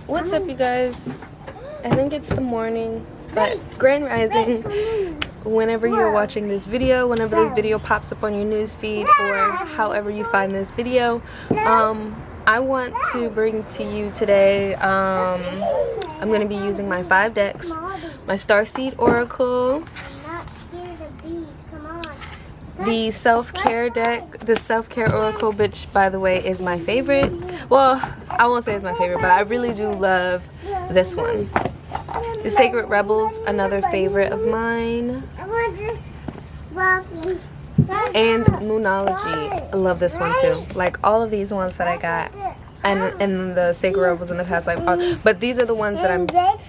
What's up, you guys? I think it's the morning, but grand rising. Whenever you're watching this video, whenever this video pops up on your newsfeed, or however you find this video, I want to bring to you today, I'm going to be using my 5 decks, my Starseed Oracle, the Self-Care deck, the Self-Care Oracle, which, by the way, is my favorite. Well, I won't say it's my favorite, but I really do love this one. The Sacred Rebels, another favorite of mine. And Moonology, I love this one too. Like all of these ones that I got, and the Sacred Rebels in the past life, but these are the ones that I'm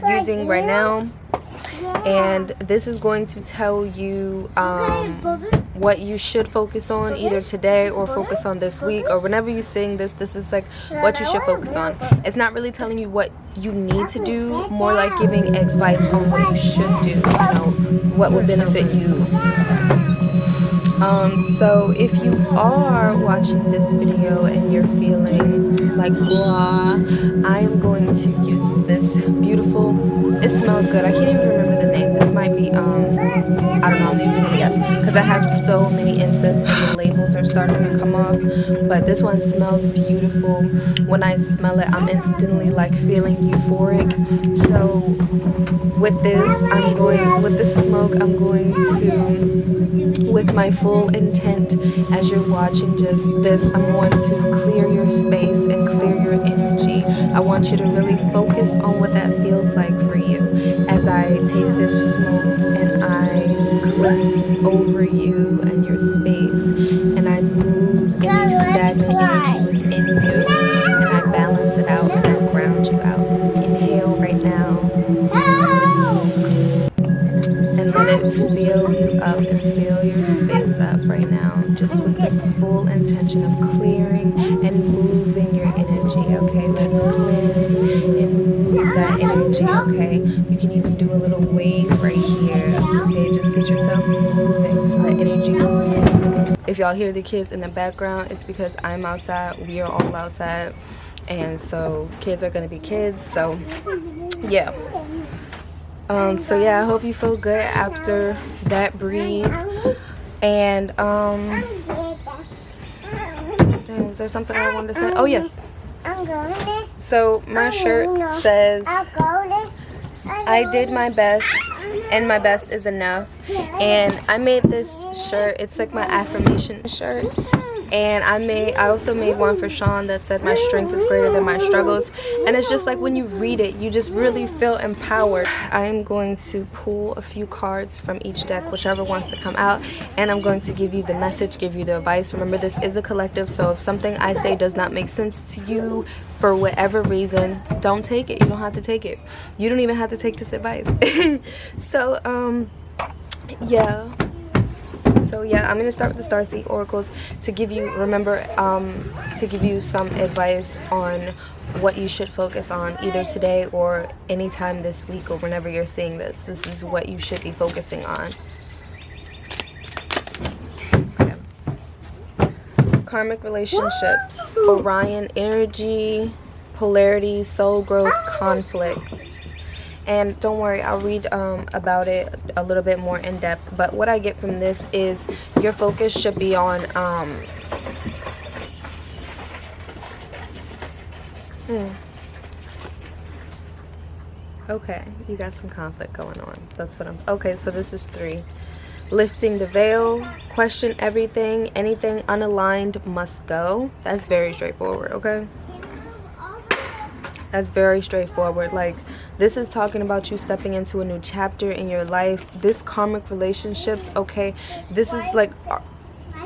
using right now. And this is going to tell you what you should focus on either today or focus on this week, or whenever you're seeing this. This is like what you should focus on. It's not really telling you what you need to do, more like giving advice on what you should do, you know, what would benefit you. So if you are watching this video and you're feeling like blah, I am going to use this beautiful, it smells good, I can't even remember the name. This might be I don't know, maybe you're gonna guess, because I have so many incense and the labels are starting to come off. But this one smells beautiful. When I smell it, I'm instantly like feeling euphoric. So with this, with the smoke, I'm going to, with my full intent, as you're watching just this, I'm going to clear your space and clear your energy. I want you to really focus on what that feels like for you as I take this smoke and I cleanse over you and your space, and I move any stagnant energy within you, and I balance it out and I ground you out. Inhale right now the smoke and let it fill you up and fill your space up right now, just with this full intention of clearing and moving your energy. Okay, let's cleanse and move that energy. Okay, you can even do a little wave right here. Okay, just get yourself moving so that energy can move. If y'all hear the kids in the background, it's because I'm outside. We are all outside, and so kids are gonna be kids. So yeah. So yeah, I hope you feel good after that breathe. And dang, was there something I wanted to say? Oh yes. So my shirt says, I did my best and my best is enough. And I made this shirt, it's like my affirmation shirt. And I also made one for Sean that said, my strength is greater than my struggles. And it's just like when you read it, you just really feel empowered. I'm going to pull a few cards from each deck, whichever wants to come out, and I'm going to give you the message, give you the advice. Remember, this is a collective, so if something I say does not make sense to you for whatever reason, don't take it. You don't have to take it. You don't even have to take this advice. So yeah. So yeah, I'm going to start with the Starseed Oracles to give you, remember, to give you some advice on what you should focus on either today or anytime this week or whenever you're seeing this. This is what you should be focusing on. Okay. Karmic relationships, Orion energy, polarity, soul growth, conflict. And don't worry, I'll read about it a little bit more in depth. But what I get from this is your focus should be on okay, you got some conflict going on. That's what I'm... Okay, so this is 3. Lifting the veil, question everything, anything unaligned must go. That's very straightforward, okay? That's very straightforward. Like, this is talking about you stepping into a new chapter in your life. This karmic relationships, okay, this is like,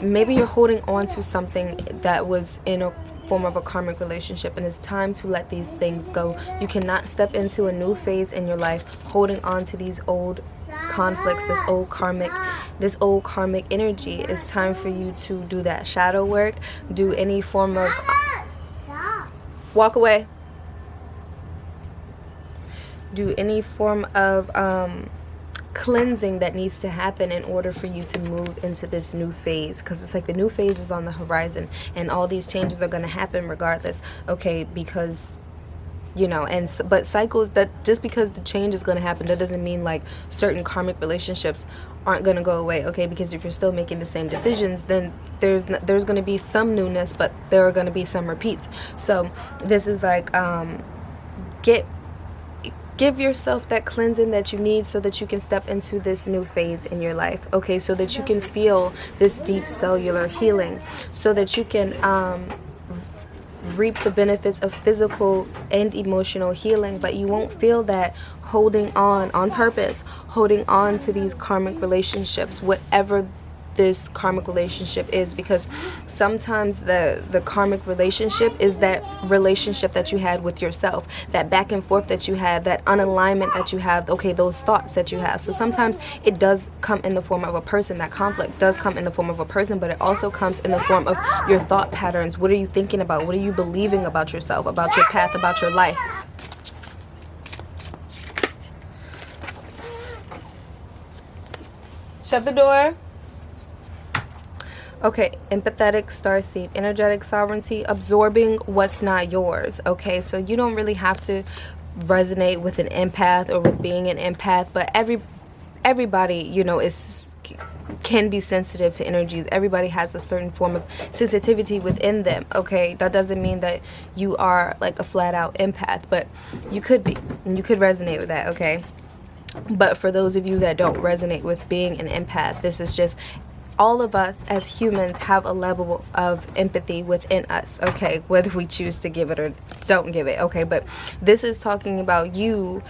maybe you're holding on to something that was in a form of a karmic relationship, and it's time to let these things go. You cannot step into a new phase in your life holding on to these old conflicts, this old karmic energy. It's time for you to do that shadow work, do any form of... Walk away. Do any form of cleansing that needs to happen in order for you to move into this new phase, because it's like the new phase is on the horizon and all these changes are going to happen regardless, okay, because you know. And but cycles, that just because the change is going to happen, that doesn't mean like certain karmic relationships aren't going to go away, okay? Because if you're still making the same decisions, then there's going to be some newness, but there are going to be some repeats. So this is like give yourself that cleansing that you need so that you can step into this new phase in your life, okay? So that you can feel this deep cellular healing, so that you can reap the benefits of physical and emotional healing. But you won't feel that holding on purpose, holding on to these karmic relationships, whatever this karmic relationship is, because sometimes the karmic relationship is that relationship that you had with yourself, that back and forth that you have, that unalignment that you have, okay, those thoughts that you have. So sometimes it does come in the form of a person. That conflict does come in the form of a person, but it also comes in the form of your thought patterns. What are you thinking about? What are you believing about yourself, about your path, about your life? Shut the door. Okay, empathetic starseed, energetic sovereignty, absorbing what's not yours. Okay, so you don't really have to resonate with an empath or with being an empath, but everybody, you know, can be sensitive to energies. Everybody has a certain form of sensitivity within them, okay? That doesn't mean that you are like a flat out empath, but you could be, and you could resonate with that, okay? But for those of you that don't resonate with being an empath, this is just, all of us as humans have a level of empathy within us, okay, whether we choose to give it or don't give it, okay? But this is talking about you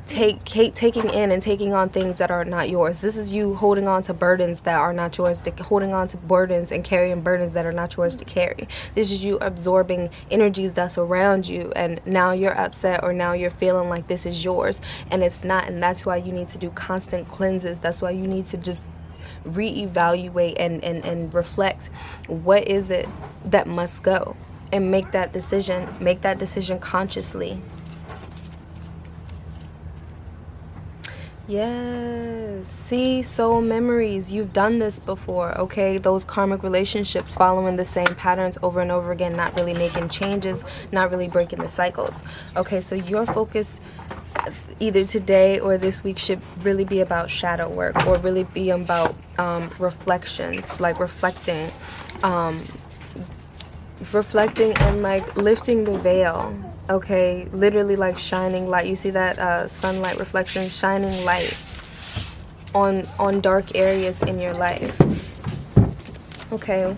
taking in and taking on things that are not yours. This is you holding on to burdens that are not yours, holding on to burdens and carrying burdens that are not yours to carry. This is you absorbing energies that's around you, and now you're upset, or now you're feeling like this is yours and it's not. And that's why you need to do constant cleanses. That's why you need to just reevaluate and reflect, what is it that must go, and make that decision consciously. Yes, see, soul memories, you've done this before, okay? Those karmic relationships, following the same patterns over and over again, not really making changes, not really breaking the cycles, okay? So your focus either today or this week should really be about shadow work, or really be about reflections, like reflecting and like lifting the veil, okay? Literally like shining light. You see that sunlight reflection, shining light on dark areas in your life. Okay,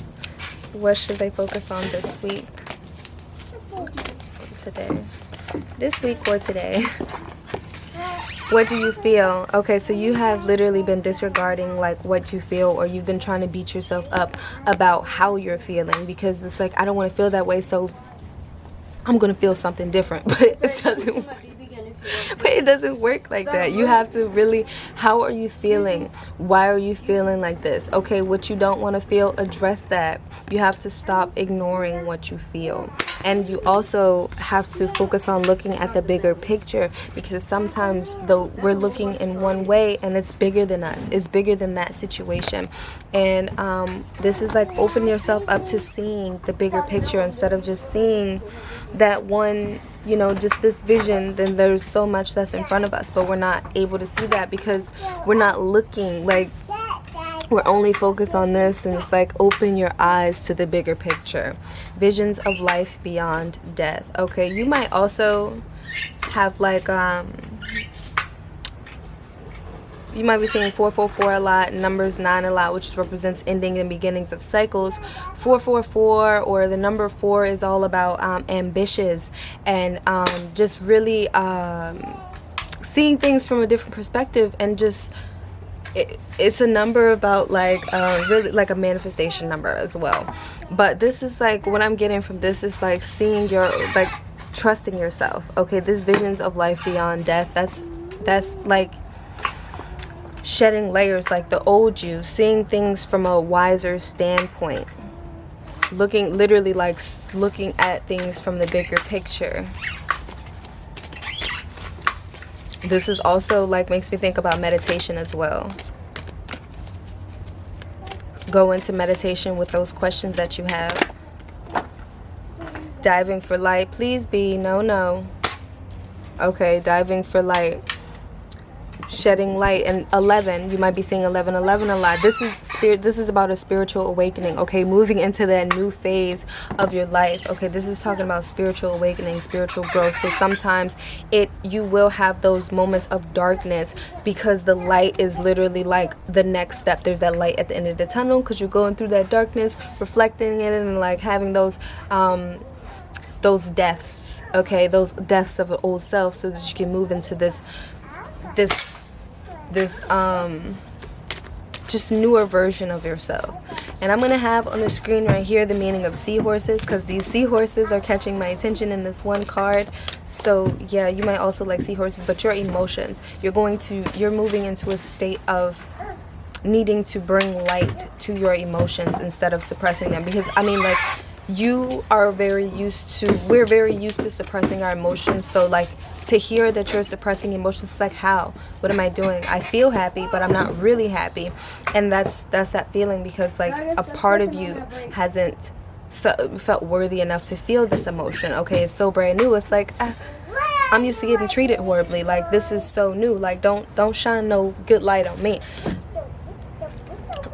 what should they focus on this week, today, this week or today? What do you feel? Okay, so you have literally been disregarding like what you feel, or you've been trying to beat yourself up about how you're feeling, because it's like, I don't want to feel that way, so I'm gonna feel something different. But it doesn't work like that. You have to really, how are you feeling? Why are you feeling like this? Okay, what you don't want to feel, address that. You have to stop ignoring what you feel. And you also have to focus on looking at the bigger picture, because sometimes though we're looking in one way and it's bigger than us, it's bigger than that situation. And this is like, open yourself up to seeing the bigger picture instead of just seeing that one, you know, just this vision. Then there's so much that's in front of us, but we're not able to see that because we're not looking, like we're only focused on this. And it's like, open your eyes to the bigger picture. Visions of life beyond death. Okay, you might also have like you might be seeing 444 a lot, numbers 9 a lot, which represents ending and beginnings of cycles. 444, or the number 4, is all about ambitious and just really seeing things from a different perspective, and just it's a number about like really like a manifestation number as well. But this is like, what I'm getting from this is like seeing your, like trusting yourself. Okay, this visions of life beyond death, that's like shedding layers, like the old you, seeing things from a wiser standpoint, looking literally like looking at things from the bigger picture. This is also like, makes me think about meditation as well. Go into meditation with those questions that you have. Diving for light, please be, no. Okay, diving for light, shedding light. And 11, you might be seeing 11 a lot. This is spirit. This is about a spiritual awakening. Okay, moving into that new phase of your life. Okay, this is talking about spiritual awakening, spiritual growth. So sometimes you will have those moments of darkness because the light is literally like the next step. There's that light at the end of the tunnel because you're going through that darkness, reflecting it, and like having those deaths. Okay, those deaths of an old self, so that you can move into this just newer version of yourself. And I'm gonna have on the screen right here the meaning of seahorses, because these seahorses are catching my attention in this one card. So yeah, you might also like seahorses, but your emotions, you're moving into a state of needing to bring light to your emotions instead of suppressing them. Because I mean, like, we're very used to suppressing our emotions. So like, to hear that you're suppressing emotions, it's like, how? What am I doing? I feel happy, but I'm not really happy. And that's that feeling, because like a part of you hasn't felt worthy enough to feel this emotion. Okay, it's so brand new. It's like, I'm used to getting treated horribly. Like, this is so new. Like, don't shine no good light on me.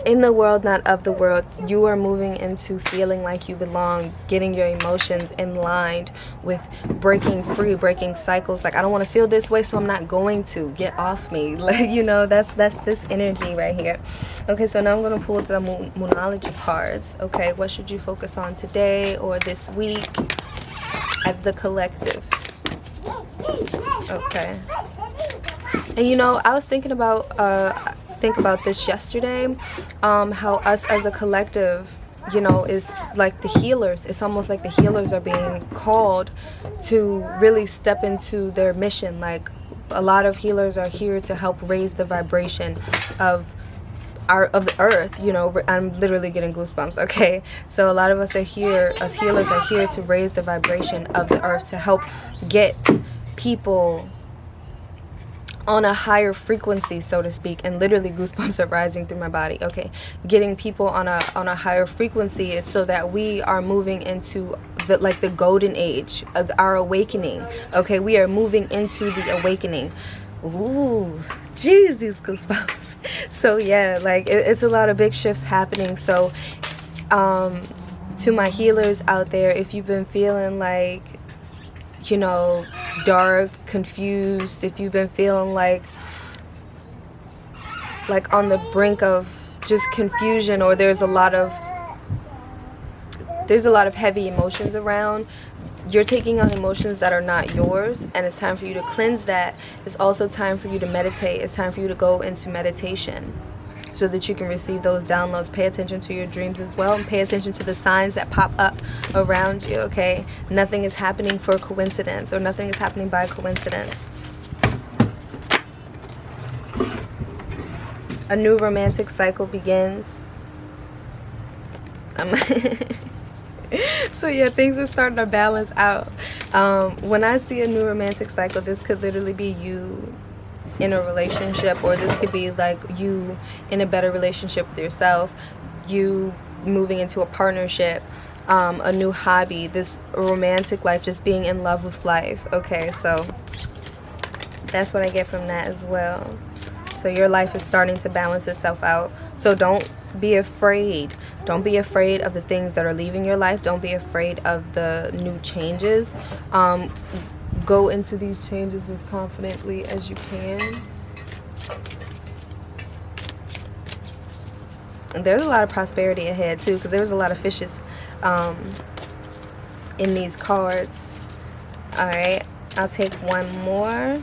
In the world, not of the world, you are moving into feeling like you belong, getting your emotions in line with breaking free, breaking cycles. Like, I don't want to feel this way, so I'm not going to. Get off me. Like, you know, that's this energy right here. Okay, so now I'm going to pull the Moonology cards. Okay, what should you focus on today or this week as the collective? Okay. And you know, I was thinking about this yesterday, how us as a collective, you know, is like the healers. It's almost like the healers are being called to really step into their mission. Like, a lot of healers are here to help raise the vibration of the earth. You know, I'm literally getting goosebumps. Okay, so a lot of us healers are here to raise the vibration of the earth, to help get people on a higher frequency, so to speak. And literally goosebumps are rising through my body. Okay, getting people on a higher frequency is so that we are moving into the golden age of our awakening. Okay, we are moving into the awakening. Ooh, jeez, these goosebumps. So yeah, like, it's a lot of big shifts happening. So to my healers out there, if you've been feeling like, you know, dark, confused, if you've been feeling like on the brink of just confusion, or there's a lot of heavy emotions around, you're taking on emotions that are not yours, and it's time for you to cleanse that. It's also time for you to meditate. It's time for you to go into meditation, so that you can receive those downloads. Pay attention to your dreams as well, and pay attention to the signs that pop up around you. Okay, nothing is happening for coincidence, or nothing is happening by coincidence. A new romantic cycle begins. So yeah, things are starting to balance out. When I see a new romantic cycle, this could literally be you in a relationship, or this could be like you in a better relationship with yourself, you moving into a partnership, a new hobby, this romantic life, just being in love with life. Okay, so that's what I get from that as well. So your life is starting to balance itself out. So don't be afraid. Don't be afraid of the things that are leaving your life. Don't be afraid of the new changes. Go into these changes as confidently as you can. And there's a lot of prosperity ahead too, because there's a lot of fishes in these cards. All right, I'll take one more.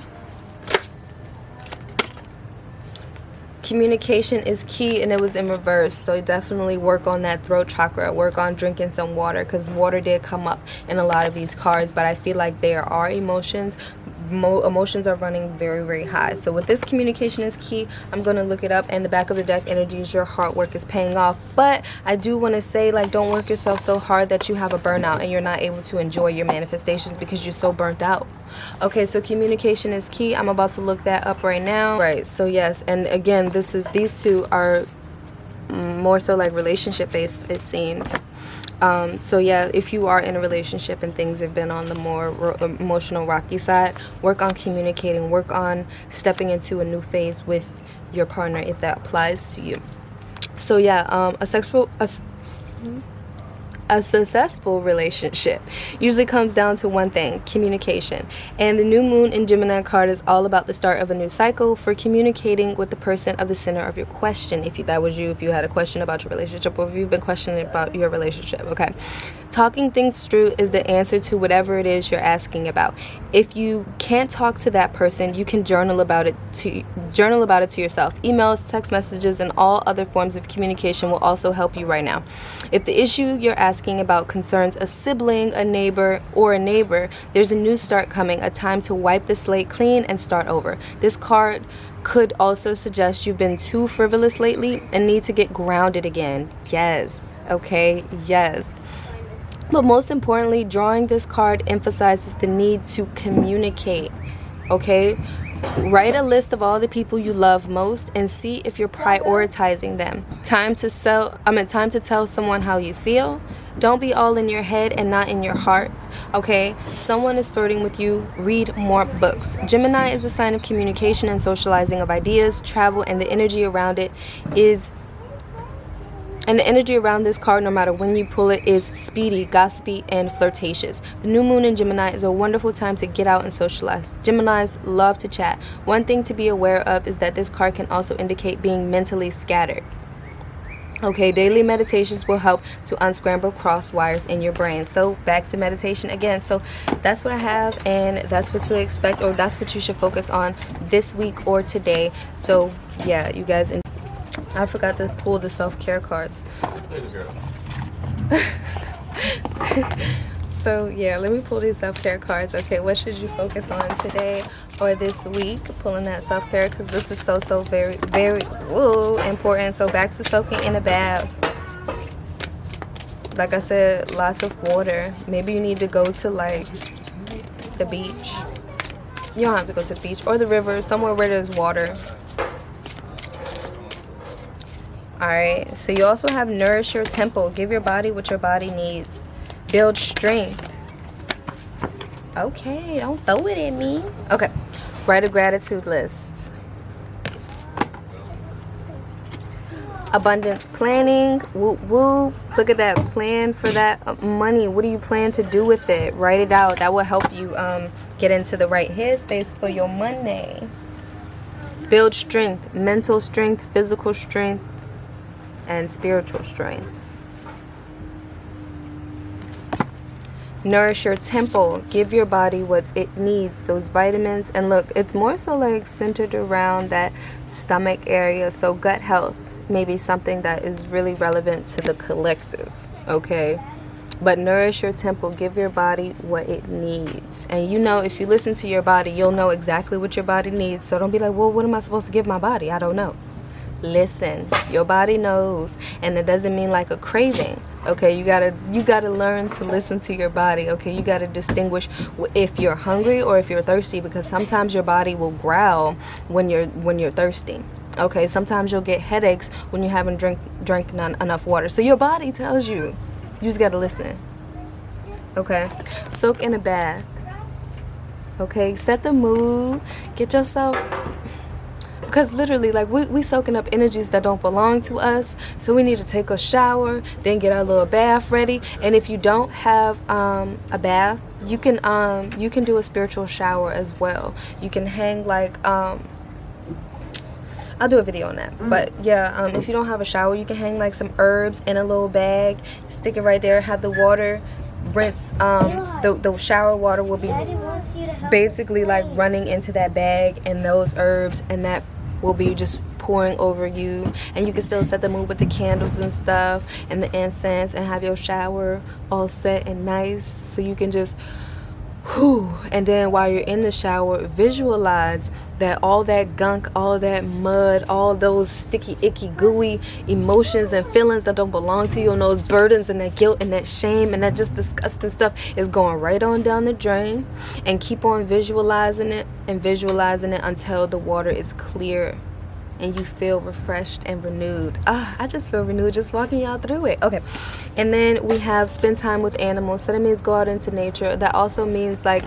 Communication is key, and it was in reverse, so definitely work on that throat chakra. Work on drinking some water, because water did come up in a lot of these cards, but I feel like there are emotions. Emotions are running very, very high. So with this, communication is key. I'm going to look it up, and the back of the deck energies, your hard work is paying off. But I do want to say, like, don't work yourself so hard that you have a burnout and you're not able to enjoy your manifestations because you're so burnt out. Okay, so communication is key. I'm about to look that up right now. Right, so yes, and again, these two are more so like relationship based, it seems. So yeah, if you are in a relationship and things have been on the more emotional rocky side, work on communicating, work on stepping into a new phase with your partner if that applies to you. So yeah, a successful relationship usually comes down to one thing: communication. And the new moon in Gemini card is all about the start of a new cycle for communicating with the person of the center of your question. If that was you, if you had a question about your relationship, or if you've been questioning about your relationship, okay? Talking things through is the answer to whatever it is you're asking about. If you can't talk to that person, you can journal about it to yourself. Emails, text messages, and all other forms of communication will also help you right now. If the issue you're asking about concerns a sibling, a neighbor, there's a new start coming, a time to wipe the slate clean and start over. This card could also suggest you've been too frivolous lately and need to get grounded again. Yes, okay, yes. But most importantly, drawing this card emphasizes the need to communicate, okay? Write a list of all the people you love most and see if you're prioritizing them. Time to tell someone how you feel. Don't be all in your head and not in your heart, okay? Someone is flirting with you. Read more books. Gemini is a sign of communication and socializing of ideas, travel, and the energy around this card, no matter when you pull it, is speedy, gossipy, and flirtatious. The new moon in Gemini is a wonderful time to get out and socialize. Geminis love to chat. One thing to be aware of is that this card can also indicate being mentally scattered. Okay, daily meditations will help to unscramble cross wires in your brain. So back to meditation again. So that's what I have, and that's what to expect, or that's what you should focus on this week or today. So yeah, you guys. I forgot to pull the self-care cards. So yeah, let me pull these self-care cards. Okay, what should you focus on today or this week? Pulling that self-care, because this is so very, very important. So back to soaking in a bath. Like I said, lots of water. Maybe you need to go to like the beach. You don't have to go to the beach, or the river, somewhere where there's water. Alright, so you also have nourish your temple. Give your body what your body needs. Build strength. Okay, don't throw it at me. Okay, write a gratitude list. Abundance planning. Whoop whoop. Look at that. Plan for that money. What do you plan to do with it? Write it out. That will help you get into the right headspace for your money. Build strength. Mental strength, physical strength, and spiritual strength. Nourish your temple. Give your body what it needs, those vitamins. And look, it's more so like centered around that stomach area. So gut health may be something that is really relevant to the collective, okay? But nourish your temple. Give your body what it needs. And you know, if you listen to your body, you'll know exactly what your body needs. So don't be like, well, what am I supposed to give my body? I don't know. Listen, your body knows, and it doesn't mean like a craving. Okay, you gotta learn to listen to your body. Okay, you gotta distinguish if you're hungry or if you're thirsty, because sometimes your body will growl when you're thirsty. Okay, sometimes you'll get headaches when you haven't drank enough water. So your body tells you. You just gotta listen. Okay, soak in a bath. Okay, set the mood. Get yourself. Because literally, like, we soaking up energies that don't belong to us. So we need to take a shower, then get our little bath ready. And if you don't have a bath, you can do a spiritual shower as well. You can hang like I'll do a video on that. But yeah, if you don't have a shower, you can hang like some herbs in a little bag, stick it right there, have the water rinse. The shower water will be basically like running into that bag, and those herbs and that will be just pouring over you. And you can still set the mood with the candles and stuff and the incense, and have your shower all set and nice, so you can just and then while you're in the shower, visualize that all that gunk, all that mud, all those sticky, icky, gooey emotions and feelings that don't belong to you, and those burdens and that guilt and that shame and that just disgusting stuff is going right on down the drain. And keep on visualizing it and visualizing it until the water is clear. and you feel refreshed and renewed. I just feel renewed just walking y'all through it. Okay, and then we have spend time with animals. So that means go out into nature. That also means like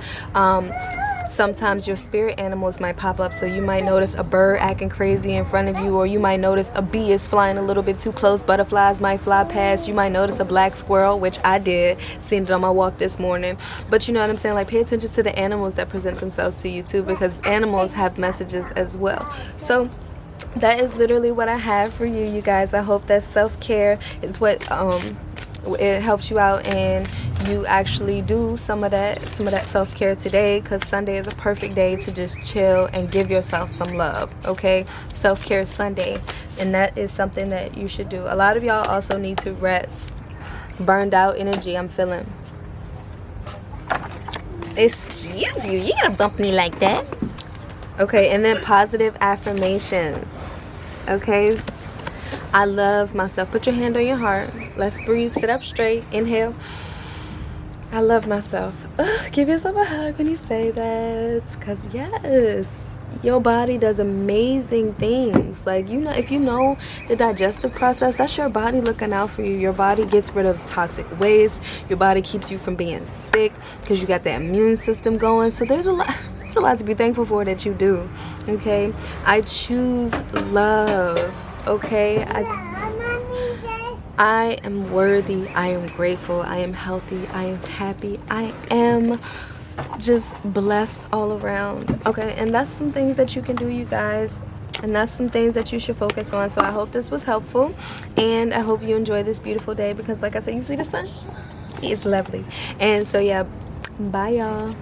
sometimes your spirit animals might pop up. So you might notice a bird acting crazy in front of you, or you might notice a bee is flying a little bit too close. Butterflies might fly past. You might notice a black squirrel, which I did, seen it on my walk this morning. But you know what I'm saying, like pay attention to the animals that present themselves to you too, because animals have messages as well. So that is literally what I have for you, you guys. I hope that self-care is what it helps you out, and you actually do some of that self-care today, because Sunday is a perfect day to just chill and give yourself some love. Okay, self-care Sunday, and that is something that you should do. A lot of y'all also need to rest. Burned out energy, I'm feeling. Excuse you, you gotta bump me like that. Okay, and then positive affirmations. Okay, I love myself. Put your hand on your heart. Let's breathe. Sit up straight. Inhale. I love myself. Give yourself a hug when you say that, because yes, your body does amazing things. Like, you know, if you know the digestive process, that's your body looking out for you. Your body gets rid of toxic waste. Your body keeps you from being sick because you got the immune system going. So there's a lot to be thankful for that you do. Okay, I choose love. Okay, I am worthy, I am grateful, I am healthy, I am happy, I am just blessed all around. Okay, and that's some things that you can do, you guys, and that's some things that you should focus on. So I hope this was helpful, and I hope you enjoy this beautiful day, because like I said, you see the sun? It's lovely. And so yeah, bye y'all.